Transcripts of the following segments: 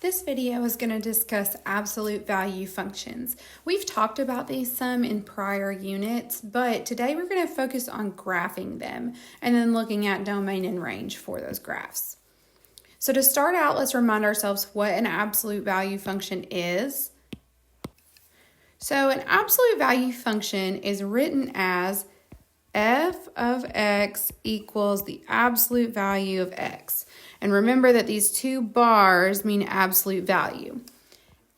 This video is going to discuss absolute value functions. We've talked about these some in prior units, but today we're going to focus on graphing them and then looking at domain and range for those graphs. So to start out, let's remind ourselves what an absolute value function is. So an absolute value function is written as f of x equals the absolute value of x. And remember that these two bars mean absolute value.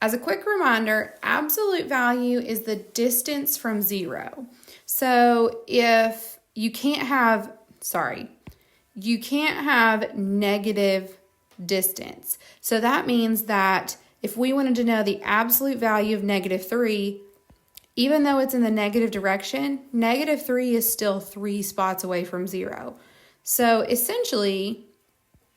As a quick reminder, absolute value is the distance from zero. So if you can't have negative distance. So that means that if we wanted to know the absolute value of -3, even though it's in the negative direction, -3 is still 3 spots away from 0. So essentially,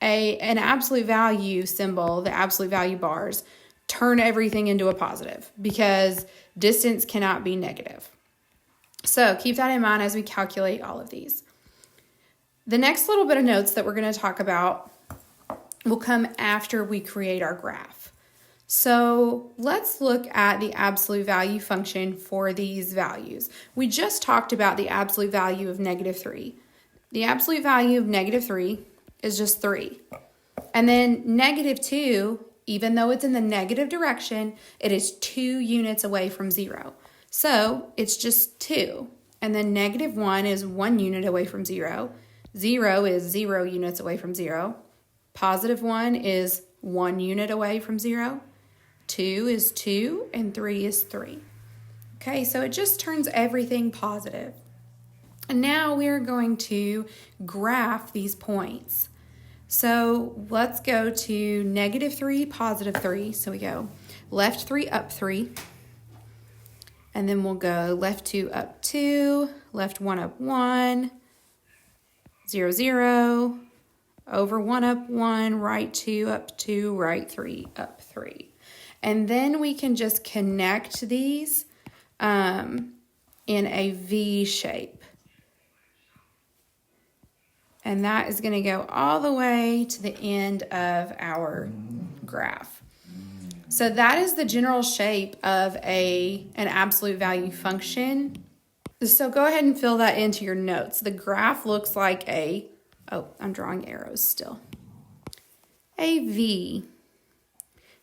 an absolute value symbol, the absolute value bars, turn everything into a positive because distance cannot be negative. So keep that in mind as we calculate all of these. The next little bit of notes that we're going to talk about will come after we create our graph. So let's look at the absolute value function for these values. We just talked about the absolute value of -3. The absolute value of -3 is just 3. And then -2, even though it's in the negative direction, it is 2 units away from 0. So it's just 2. And then -1 is 1 unit away from 0. 0 is 0 units away from 0. +1 is 1 unit away from 0. 2 is 2, and 3 is 3. Okay, so it just turns everything positive. And now we're going to graph these points. So let's go to -3, +3. So we go left 3, up 3. And then we'll go left 2, up 2, left 1, up 1, 0, 0, over 1, up 1, right 2, up 2, right 3, up 3. And then we can just connect these in a V shape. And that is going to go all the way to the end of our graph. So that is the general shape of an absolute value function. So go ahead and fill that into your notes. The graph looks like I'm drawing arrows still. A V.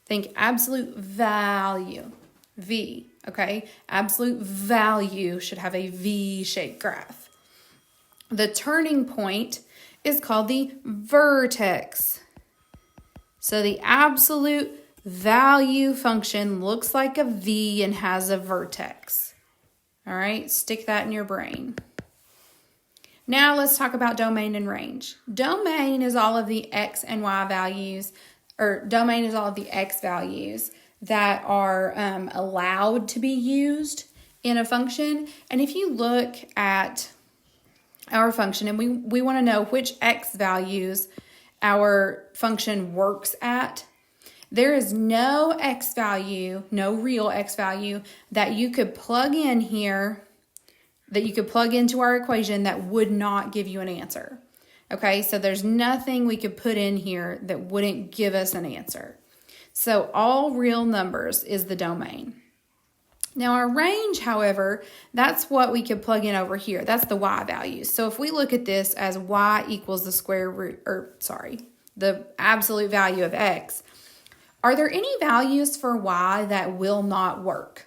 Think absolute value. V, okay? Absolute value should have a V-shaped graph. The turning point is called the vertex. So the absolute value function looks like a V and has a vertex. All right, stick that in your brain. Now let's talk about domain and range. Domain is all of the X and Y values, or domain is all of the X values that are allowed to be used in a function. And if you look at our function and we want to know which X values our function works at, there is no X value, no real X value that you could plug in here, that you could plug into our equation that would not give you an answer. Okay, so there's nothing we could put in here that wouldn't give us an answer. So all real numbers is the domain. Now our range, however, that's what we could plug in over here. That's the Y values. So if we look at this as Y equals the square root, the absolute value of X, are there any values for Y that will not work?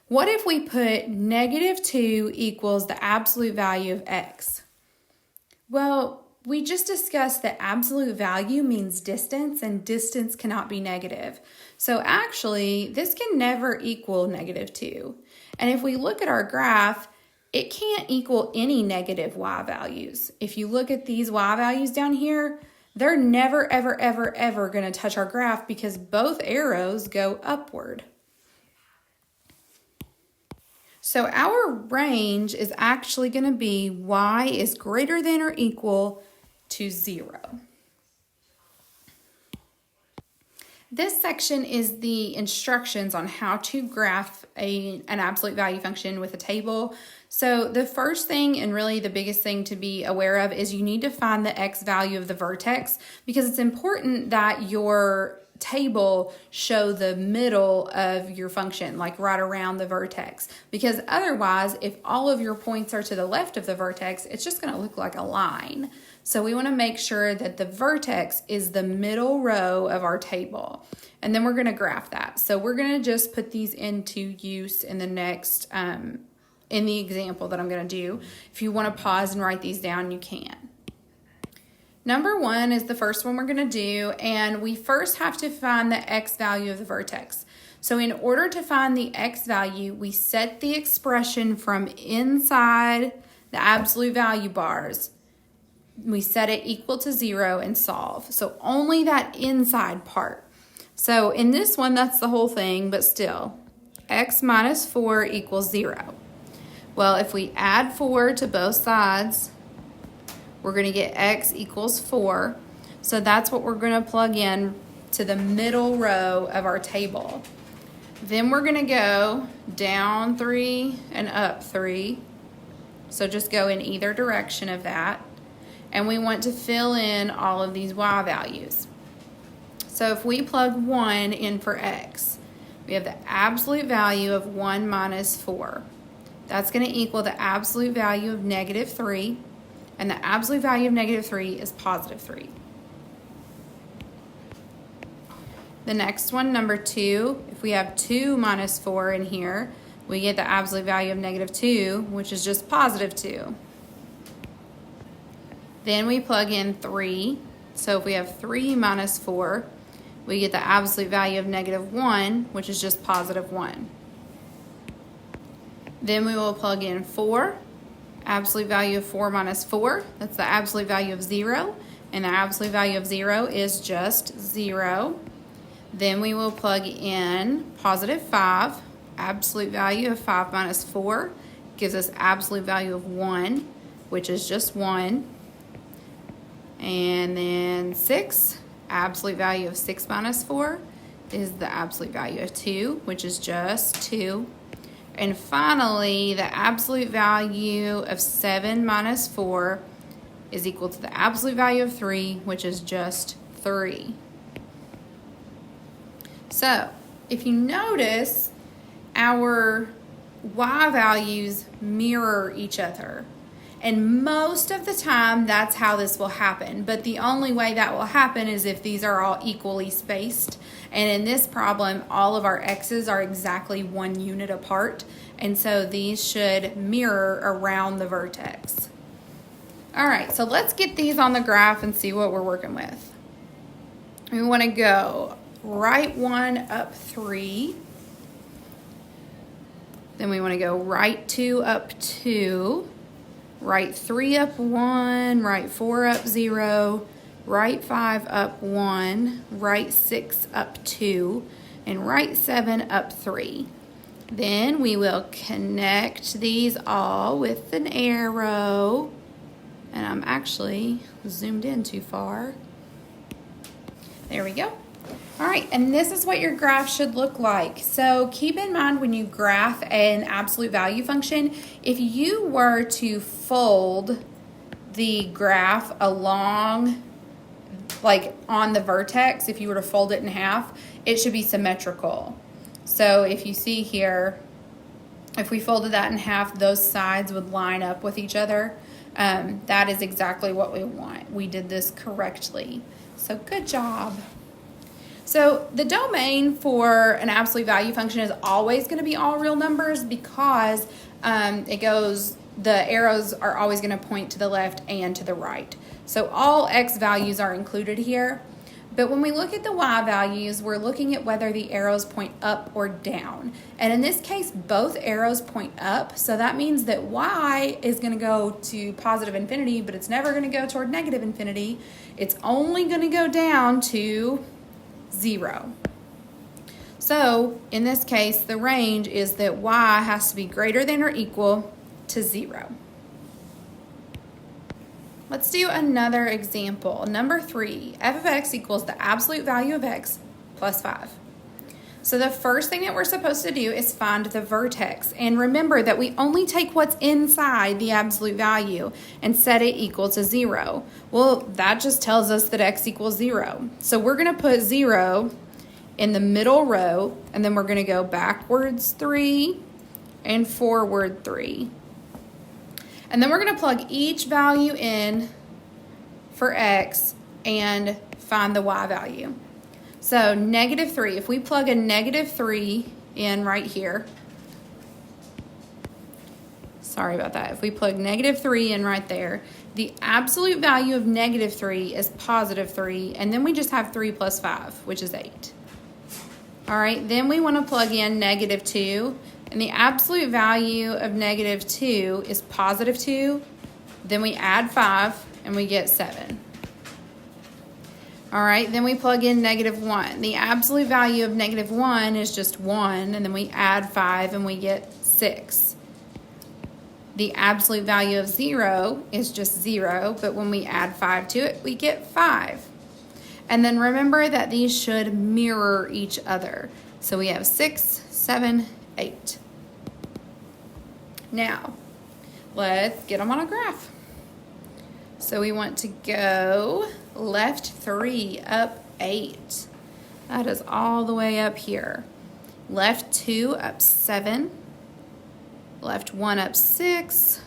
What if we put -2 equals the absolute value of X? Well, we just discussed that absolute value means distance, and distance cannot be negative. So actually, this can never equal -2. And if we look at our graph, it can't equal any negative Y values. If you look at these Y values down here, they're never, ever, ever, ever going to touch our graph because both arrows go upward. So our range is actually going to be Y is greater than or equal to 0. This section is the instructions on how to graph an absolute value function with a table. So the first thing, and really the biggest thing to be aware of, is you need to find the x value of the vertex, because it's important that your table show the middle of your function, like right around the vertex, because otherwise, if all of your points are to the left of the vertex, it's just going to look like a line. So we want to make sure that the vertex is the middle row of our table, and then we're going to graph that. So we're going to just put these into use in the next in the example that I'm going to do. If you want to pause and write these down, you can. Number 1 is the first one we're going to do, and we first have to find the x value of the vertex. So in order to find the x value, we set the expression from inside the absolute value bars. We set it equal to 0 and solve. So only that inside part. So in this one, that's the whole thing, but still, x minus 4 equals 0. Well, if we add 4 to both sides, we're going to get x equals 4. So that's what we're going to plug in to the middle row of our table. Then we're going to go down 3 and up 3. So just go in either direction of that. And we want to fill in all of these y values. So if we plug 1 in for x, we have the absolute value of 1 minus 4. That's going to equal the absolute value of negative 3. And the absolute value of negative 3 is positive 3. The next one, number 2, if we have 2 minus 4 in here, we get the absolute value of negative 2, which is just positive 2. Then we plug in 3. So if we have 3 minus 4, we get the absolute value of negative 1, which is just positive 1. Then we will plug in 4. Absolute value of 4 minus 4, that's the absolute value of 0. And the absolute value of 0 is just 0. Then we will plug in positive 5. Absolute value of 5 minus 4 gives us absolute value of 1, which is just 1. And then 6, absolute value of 6 minus 4 is the absolute value of 2, which is just 2. And finally, the absolute value of 7 minus 4 is equal to the absolute value of 3, which is just 3. So, if you notice, our y values mirror each other. And most of the time, that's how this will happen. But the only way that will happen is if these are all equally spaced. And in this problem, all of our x's are exactly 1 unit apart. And so these should mirror around the vertex. All right, so let's get these on the graph and see what we're working with. We want to go right 1 up 3. Then we want to go right 2 up 2. Right 3 up 1, right 4 up 0, right 5 up 1, right 6 up 2, and right 7 up 3. Then we will connect these all with an arrow. And I'm actually zoomed in too far. There we go. All right, and this is what your graph should look like. So keep in mind when you graph an absolute value function, if you were to fold the graph along, like on the vertex, if you were to fold it in half, it should be symmetrical. So if you see here, if we folded that in half, those sides would line up with each other. That is exactly what we want. We did this correctly. So good job. So the domain for an absolute value function is always going to be all real numbers, because the arrows are always going to point to the left and to the right. So all x values are included here. But when we look at the y values, we're looking at whether the arrows point up or down. And in this case, both arrows point up. So that means that y is going to go to positive infinity, but it's never going to go toward negative infinity. It's only going to go down to 0. So in this case, the range is that y has to be greater than or equal to 0. Let's do another example. Number 3, f of x equals the absolute value of x plus 5. So the first thing that we're supposed to do is find the vertex. And remember that we only take what's inside the absolute value and set it equal to 0. Well, that just tells us that x equals 0. So we're going to put 0 in the middle row, and then we're going to go backwards 3 and forward 3. And then we're going to plug each value in for x and find the y value. So -3, if we plug a -3 in right here, sorry about that, if we plug -3 in right there, the absolute value of -3 is +3, and then we just have 3 plus 5, which is 8. All right, then we want to plug in -2, and the absolute value of -2 is +2, then we add 5, and we get 7. All right, then we plug in -1. The absolute value of -1 is just 1, and then we add 5 and we get 6. The absolute value of 0 is just 0, but when we add 5 to it, we get 5. And then remember that these should mirror each other. So we have 6, 7, 8. Now, let's get them on a graph. So we want to go left 3 up 8. That is all the way up here. Left 2 up 7. Left 1 up 6.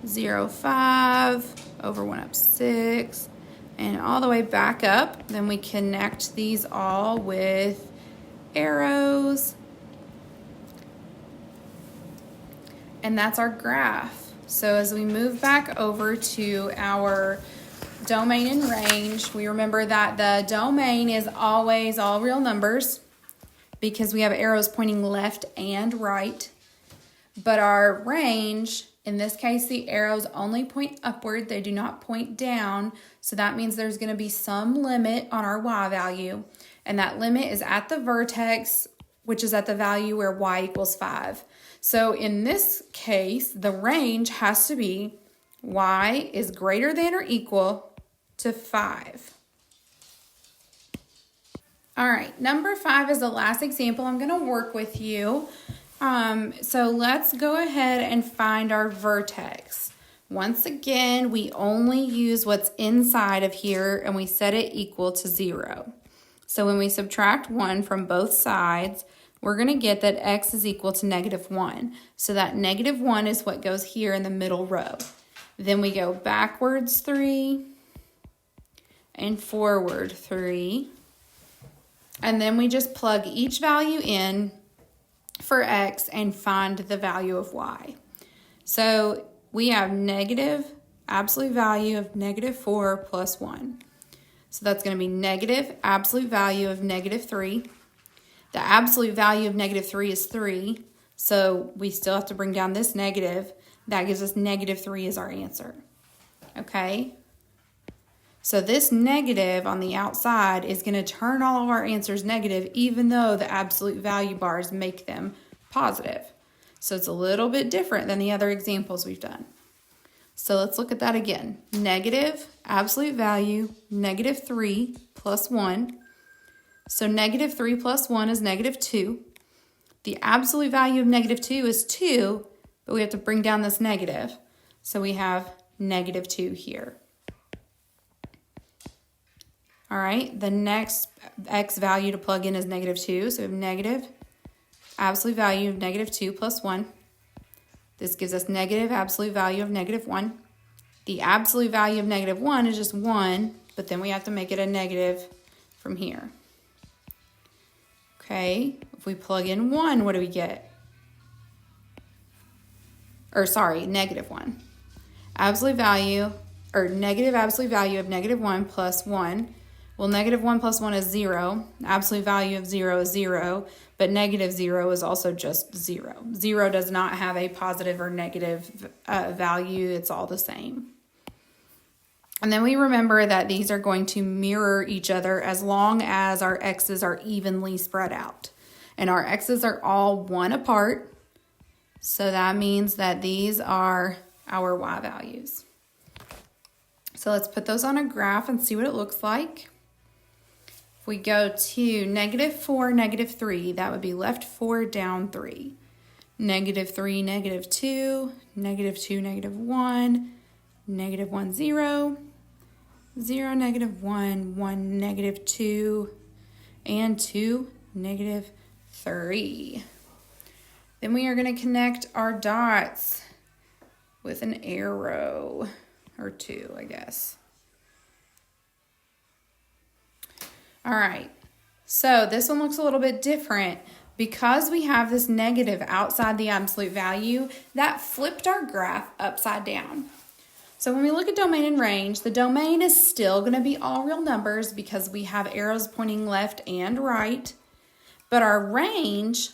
0, 5. Over 1 up 6. And all the way back up. Then we connect these all with arrows. And that's our graph. So as we move back over to our domain and range, we remember that the domain is always all real numbers because we have arrows pointing left and right. But our range, in this case, the arrows only point upward. They do not point down. So that means there's going to be some limit on our y value. And that limit is at the vertex, which is at the value where y equals 5. So in this case, the range has to be y is greater than or equal to 5. All right, number 5 is the last example I'm going to work with you. So let's go ahead and find our vertex. Once again, we only use what's inside of here and we set it equal to 0. So when we subtract 1 from both sides, we're going to get that x is equal to -1. So that -1 is what goes here in the middle row. Then we go backwards 3 and forward 3. And then we just plug each value in for x and find the value of y. So we have negative absolute value of -4 plus 1. So that's going to be negative absolute value of -3. The absolute value of -3 is 3, so we still have to bring down this negative. That gives us -3 as our answer. Okay? So this negative on the outside is going to turn all of our answers negative, even though the absolute value bars make them positive. So it's a little bit different than the other examples we've done. So let's look at that again. Negative absolute value, -3 plus 1. So -3 plus 1 is -2. The absolute value of -2 is 2, but we have to bring down this negative. So we have -2 here. All right, the next x value to plug in is -2. So we have negative absolute value of -2 plus 1. This gives us negative absolute value of -1. The absolute value of -1 is just 1, but then we have to make it a negative from here. Okay, if we plug in 1, what do we get? Or sorry, -1. Absolute value, or negative absolute value of -1 plus 1. Well, -1 plus 1 is 0. Absolute value of 0 is 0, but -0 is also just 0. 0 does not have a positive or negative value. It's all the same. And then we remember that these are going to mirror each other as long as our x's are evenly spread out. And our x's are all 1 apart. So that means that these are our y values. So let's put those on a graph and see what it looks like. If we go to -4, -3, that would be left 4, down 3. -3, -2, -2, -1, -1, 0, 0, -1, 1, -2, and 2, -3. Then we are going to connect our dots with an arrow, or 2, I guess. All right, so this one looks a little bit different. Because we have this negative outside the absolute value, that flipped our graph upside down. So when we look at domain and range, the domain is still going to be all real numbers because we have arrows pointing left and right. But our range,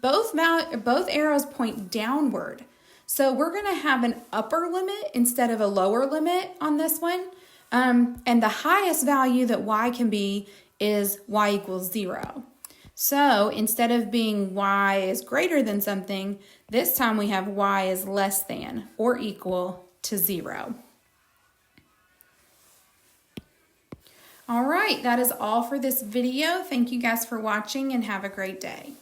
both arrows point downward. So we're going to have an upper limit instead of a lower limit on this one. And the highest value that y can be is y equals 0. So instead of being y is greater than something, this time we have y is less than or equal to 0. All right, that is all for this video. Thank you guys for watching and have a great day.